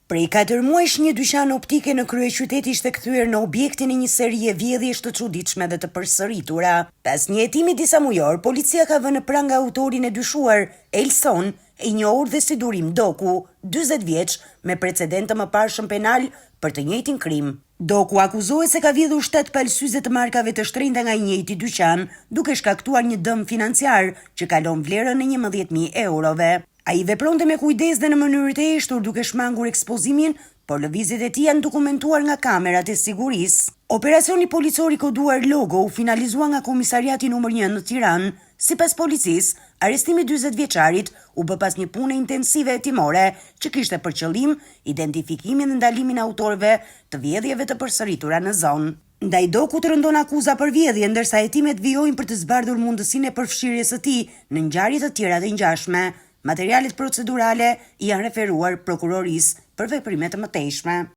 Prej 4 muajsh një dyqan optike në kryeqytet ishte kthyer në objektin e një serie vjedhjesh të çuditshme dhe të përsëritura. Pas një hetimi disa mujor, policia ka vënë në prang autorin e dyshuar, Elson, e njohur dhe si Durim Doku, 40 vjeç, me precedent të mëparshëm penal për të njëjtin krim. Doku akuzohet se ka vjedhur 7 palësyze të markave të shtrenjta nga i njëjti dyqan, duke shkaktuar një dëm financiar që kalon vlerën e 11.000 eurove. Ai vepronte me kujdes dhe në mënyrë të eshtur duke shmangur ekspozimin, por lëvizjet e tij janë dokumentuar nga kamerat e sigurisë. Operacioni policor i koduar Logo u finalizua nga Komisariati numër 1 në Tiranë. Sipas policisë, arrestimi 40 vjeçarit u bë pas një pune intensive hetimore që kishte për qëllim identifikimin dhe ndalimin e autorëve të vjedhjeve të përsëritura në zonë. Ndaj Dokut rëndon akuza për vjedhje, ndërsa hetimet vijojnë për të zbardhur mundësinë e përfshirjes së tij në ngjarje të tjera të ngjashme. Materialet procedurale janë referuar prokurorisë për veprime të mëtejshme.